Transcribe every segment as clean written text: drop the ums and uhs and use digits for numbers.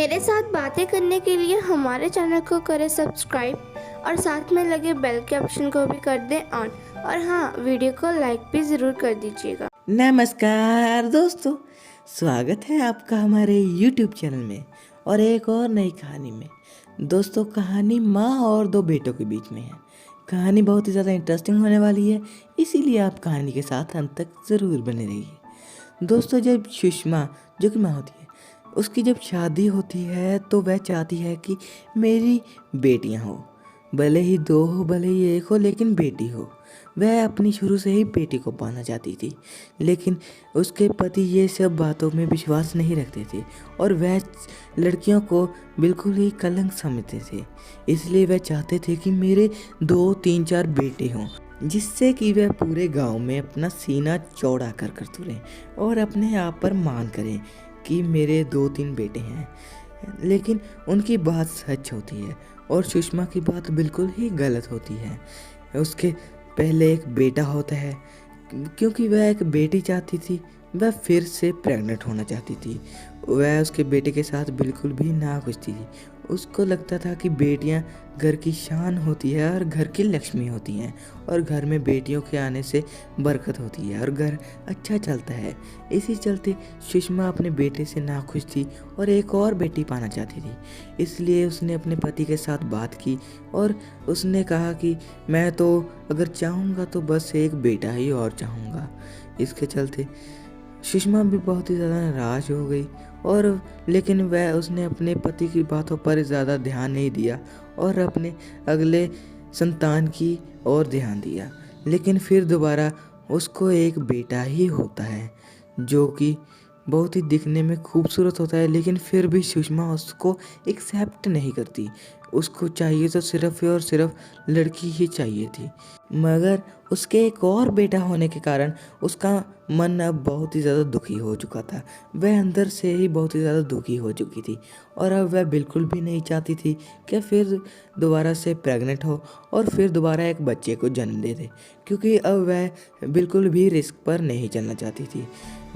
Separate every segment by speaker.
Speaker 1: मेरे साथ बातें करने के लिए हमारे चैनल को करें सब्सक्राइब और साथ में लगे बेल के ऑप्शन को भी कर दें ऑन। और हाँ, वीडियो को लाइक भी ज़रूर कर दीजिएगा।
Speaker 2: नमस्कार दोस्तों, स्वागत है आपका हमारे YouTube चैनल में और एक और नई कहानी में। दोस्तों, कहानी माँ और दो बेटों के बीच में है। कहानी बहुत ही ज़्यादा इंटरेस्टिंग होने वाली है, इसीलिए आप कहानी के साथ अंत तक ज़रूर बने रहिए। दोस्तों, जब सुषमा जो कि माँ होती है, उसकी जब शादी होती है तो वह चाहती है कि मेरी बेटियाँ हो, भले ही दो हो भले ही एक हो, लेकिन बेटी हो। वह अपनी शुरू से ही बेटी को पाना चाहती थी, लेकिन उसके पति ये सब बातों में विश्वास नहीं रखते थे और वह लड़कियों को बिल्कुल ही कलंक समझते थे। इसलिए वह चाहते थे कि मेरे 2, 3, 4 बेटे हों, जिससे कि वह पूरे गांव में अपना सीना चौड़ा कर तुलें और अपने आप पर मान करें कि मेरे 2-3 बेटे हैं। लेकिन उनकी बात सच होती है और सुषमा की बात बिल्कुल ही गलत होती है। उसके पहले एक बेटा होता है, क्योंकि वह एक बेटी चाहती थी। वह फिर से प्रेग्नेंट होना चाहती थी। वह उसके बेटे के साथ बिल्कुल भी नाखुश थी। उसको लगता था कि बेटियां घर की शान होती है और घर की लक्ष्मी होती हैं और घर में बेटियों के आने से बरकत होती है और घर अच्छा चलता है। इसी चलते सुषमा अपने बेटे से नाखुश थी और एक और बेटी पाना चाहती थी। इसलिए उसने अपने पति के साथ बात की और उसने कहा कि मैं तो अगर चाहूँगा तो बस एक बेटा ही और चाहूँगा। इसके चलते सुषमा भी बहुत ही ज़्यादा नाराज़ हो गई और लेकिन उसने अपने पति की बातों पर ज़्यादा ध्यान नहीं दिया और अपने अगले संतान की ओर ध्यान दिया। लेकिन फिर दोबारा उसको एक बेटा ही होता है, जो कि बहुत ही दिखने में खूबसूरत होता है, लेकिन फिर भी सुषमा उसको एक्सेप्ट नहीं करती। उसको चाहिए तो सिर्फ और सिर्फ लड़की ही चाहिए थी। मगर उसके एक और बेटा होने के कारण उसका मन अब बहुत ही ज़्यादा दुखी हो चुका था। वह अंदर से ही बहुत ही ज़्यादा दुखी हो चुकी थी और अब वह बिल्कुल भी नहीं चाहती थी कि फिर दोबारा से प्रेग्नेंट हो और फिर दोबारा एक बच्चे को जन्म दे दे, क्योंकि अब वह बिल्कुल भी रिस्क पर नहीं चलना चाहती थी।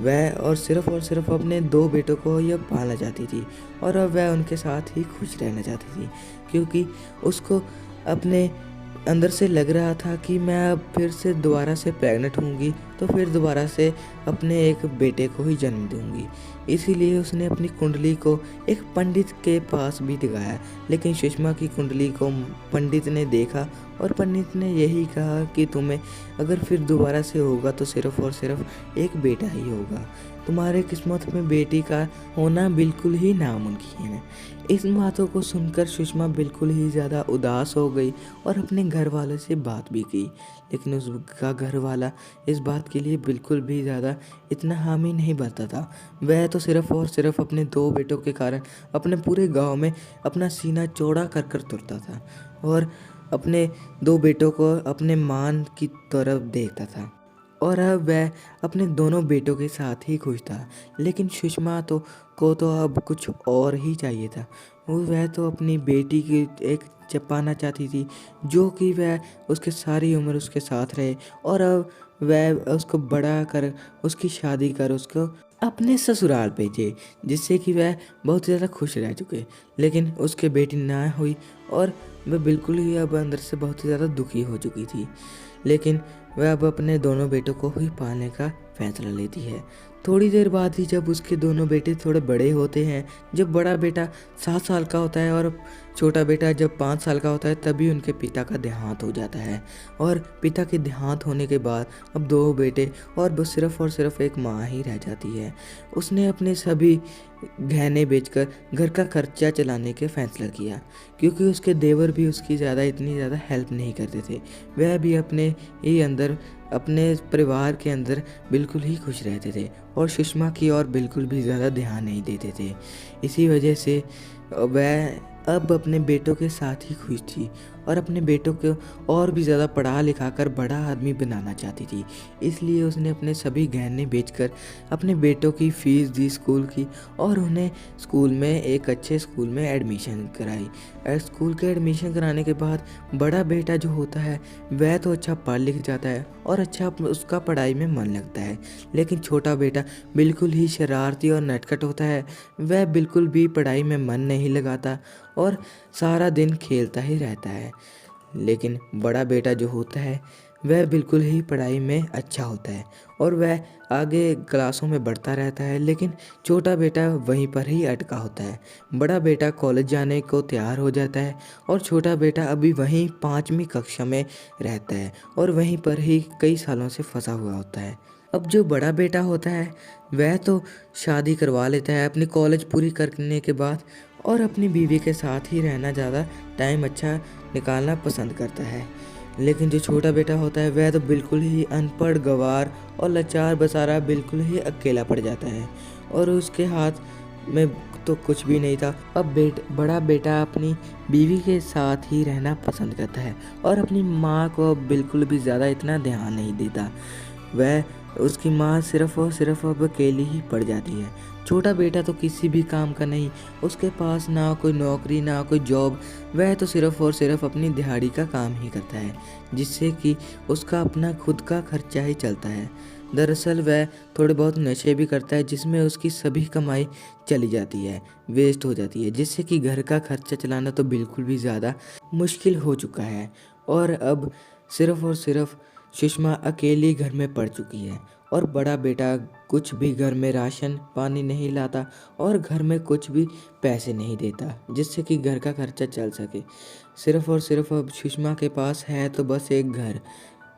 Speaker 2: वह और सिर्फ अपने 2 बेटों को यह पालना चाहती थी और अब वह उनके साथ ही खुश रहना चाहती थी, क्योंकि उसको अपने अंदर से लग रहा था कि मैं अब फिर से दोबारा से प्रेग्नेंट होंगी तो फिर दोबारा से अपने एक बेटे को ही जन्म दूंगी। इसीलिए उसने अपनी कुंडली को एक पंडित के पास भी दिखाया, लेकिन सुषमा की कुंडली को पंडित ने देखा और पंडित ने यही कहा कि तुम्हें अगर फिर दोबारा से होगा तो सिर्फ और सिर्फ एक बेटा ही होगा। तुम्हारे किस्मत में बेटी का होना बिल्कुल ही नामुमकिन है। इस बातों को सुनकर सुषमा बिल्कुल ही ज़्यादा उदास हो गई और अपने घर वाले से बात भी की, लेकिन उसका घर वाला इस बात के लिए बिल्कुल भी ज़्यादा इतना हामी नहीं भरता था। वह तो सिर्फ और सिर्फ अपने 2 बेटों के कारण अपने पूरे गांव में अपना सीना चौड़ा कर तुरता था और अपने 2 बेटों को अपने मान की तरफ देखता था और अब वह अपने दोनों बेटों के साथ ही खुश था। लेकिन सुषमा को तो अब कुछ और ही चाहिए था। वह तो अपनी बेटी की एक पाना चाहती थी, जो कि वह उसके सारी उम्र उसके साथ रहे और अब वह उसको बड़ा कर उसकी शादी कर उसको अपने ससुराल भेजे, जिससे कि वह बहुत ज़्यादा खुश रह चुके। लेकिन उसके बेटी ना हुई और वह बिल्कुल ही अब अंदर से बहुत ही ज़्यादा दुखी हो चुकी थी। लेकिन वह अब अपने दोनों बेटों को ही पालने का फैसला लेती है। थोड़ी देर बाद ही जब उसके दोनों बेटे थोड़े बड़े होते हैं, जब बड़ा बेटा 7 साल का होता है और छोटा बेटा जब 5 साल का होता है, तभी उनके पिता का देहांत हो जाता है। और पिता के देहांत होने के बाद अब 2 बेटे और बस सिर्फ और सिर्फ एक माँ ही रह जाती है। उसने अपने सभी गहने बेचकर घर का खर्चा चलाने के फैसला किया, क्योंकि उसके देवर भी उसकी इतनी ज़्यादा हेल्प नहीं करते थे। वह भी अपने ही अंदर अपने परिवार के अंदर बिल्कुल ही खुश रहते थे और सुषमा की ओर बिल्कुल भी ज़्यादा ध्यान नहीं देते थे। इसी वजह से वह अब अपने बेटों के साथ ही खुश थी और अपने बेटों को और भी ज़्यादा पढ़ा लिखा कर बड़ा आदमी बनाना चाहती थी। इसलिए उसने अपने सभी गहने बेचकर अपने बेटों की फ़ीस दी स्कूल की और उन्हें स्कूल में एक अच्छे स्कूल में एडमिशन कराई। स्कूल के एडमिशन कराने के बाद बड़ा बेटा जो होता है वह तो अच्छा पढ़ लिख जाता है और अच्छा उसका पढ़ाई में मन लगता है, लेकिन छोटा बेटा बिल्कुल ही शरारती और नटखट होता है। वह बिल्कुल भी पढ़ाई में मन नहीं लगाता और सारा दिन खेलता ही रहता है। लेकिन बड़ा बेटा जो होता है वह बिल्कुल ही पढ़ाई में अच्छा होता है और वह आगे क्लासों में बढ़ता रहता है, लेकिन छोटा बेटा वहीं पर ही अटका होता है। बड़ा बेटा कॉलेज जाने को तैयार हो जाता है और छोटा बेटा अभी वहीं 5वीं कक्षा में रहता है और वहीं पर ही कई सालों से फंसा हुआ होता है। अब जो बड़ा बेटा होता है वह तो शादी करवा लेता है अपनी कॉलेज पूरी करने के बाद और अपनी बीवी के साथ ही रहना, ज़्यादा टाइम अच्छा निकालना पसंद करता है। लेकिन जो छोटा बेटा होता है वह तो बिल्कुल ही अनपढ़, गंवार और लाचार बेचारा बिल्कुल ही अकेला पड़ जाता है और उसके हाथ में तो कुछ भी नहीं था। अब बड़ा बेटा अपनी बीवी के साथ ही रहना पसंद करता है और अपनी माँ को अब बिल्कुल भी ज़्यादा इतना ध्यान नहीं देता। वह उसकी माँ सिर्फ और सिर्फ अब अकेली ही पड़ जाती है। छोटा बेटा तो किसी भी काम का नहीं, उसके पास ना कोई नौकरी ना कोई जॉब, वह तो सिर्फ और सिर्फ अपनी दिहाड़ी का काम ही करता है जिससे कि उसका अपना खुद का खर्चा ही चलता है। दरअसल वह थोड़े बहुत नशे भी करता है जिसमें उसकी सभी कमाई चली जाती है, वेस्ट हो जाती है, जिससे कि घर का खर्चा चलाना तो बिल्कुल भी ज़्यादा मुश्किल हो चुका है। और अब सिर्फ और सिर्फ सुषमा अकेली घर में पड़ चुकी है और बड़ा बेटा कुछ भी घर में राशन पानी नहीं लाता और घर में कुछ भी पैसे नहीं देता जिससे कि घर का खर्चा चल सके। सिर्फ और सिर्फ अब सुषमा के पास है तो बस एक घर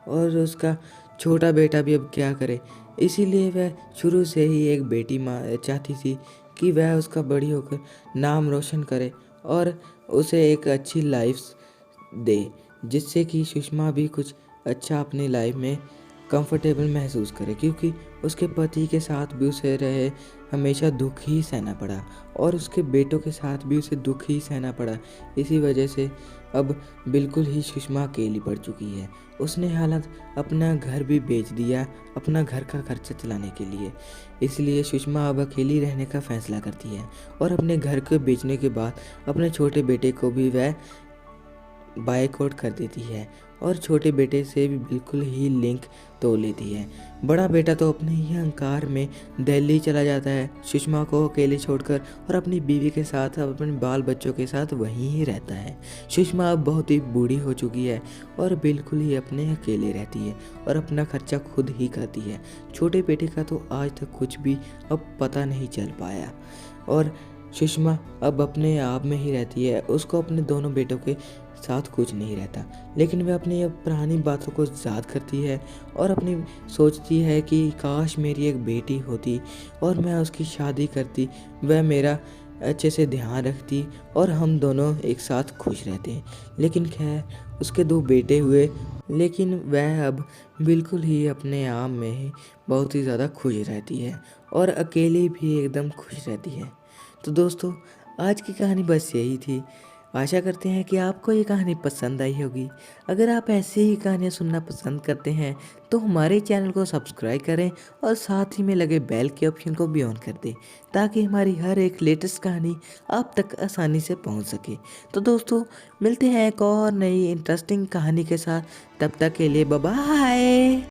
Speaker 2: और उसका छोटा बेटा भी अब क्या करे। इसीलिए वह शुरू से ही एक बेटी माँ चाहती थी कि वह उसका बड़ी होकर नाम रोशन करे और उसे एक अच्छी लाइफ दे, जिससे कि सुषमा भी कुछ अच्छा अपनी लाइफ में कंफर्टेबल महसूस करे, क्योंकि उसके पति के साथ भी उसे रहे हमेशा दुख ही सहना पड़ा और उसके बेटों के साथ भी उसे दुख ही सहना पड़ा। इसी वजह से अब बिल्कुल ही सुषमा अकेली पड़ चुकी है। उसने हालत अपना घर भी बेच दिया अपना घर का खर्चा चलाने के लिए। इसलिए सुषमा अब अकेली रहने का फैसला करती है और अपने घर को बेचने के बाद अपने छोटे बेटे को भी वह बायकॉट कर देती है और छोटे बेटे से भी बिल्कुल ही लिंक तोड़ लेती है। बड़ा बेटा तो अपने ही अहंकार में दिल्ली चला जाता है सुषमा को अकेले छोड़कर और अपनी बीवी के साथ अपने बाल बच्चों के साथ वहीं ही रहता है। सुषमा अब बहुत ही बूढ़ी हो चुकी है और बिल्कुल ही अपने अकेले रहती है और अपना खर्चा खुद ही करती है। छोटे बेटे का तो आज तक कुछ भी अब पता नहीं चल पाया और सुषमा अब अपने आप में ही रहती है। उसको अपने दोनों बेटों के साथ कुछ नहीं रहता, लेकिन वह अपनी अब पुरानी बातों को याद करती है और अपनी सोचती है कि काश मेरी एक बेटी होती और मैं उसकी शादी करती, वह मेरा अच्छे से ध्यान रखती और हम दोनों एक साथ खुश रहते। लेकिन खैर उसके 2 बेटे हुए, लेकिन वह अब बिल्कुल ही अपने आप में ही बहुत ही ज़्यादा खुश रहती है और अकेली भी एकदम खुश रहती है। तो दोस्तों आज की कहानी बस यही थी। आशा करते हैं कि आपको ये कहानी पसंद आई होगी। अगर आप ऐसे ही कहानियाँ सुनना पसंद करते हैं तो हमारे चैनल को सब्सक्राइब करें और साथ ही में लगे बेल के ऑप्शन को भी ऑन कर दें ताकि हमारी हर एक लेटेस्ट कहानी आप तक आसानी से पहुंच सके। तो दोस्तों मिलते हैं एक और नई इंटरेस्टिंग कहानी के साथ, तब तक के लिए बाय बाय।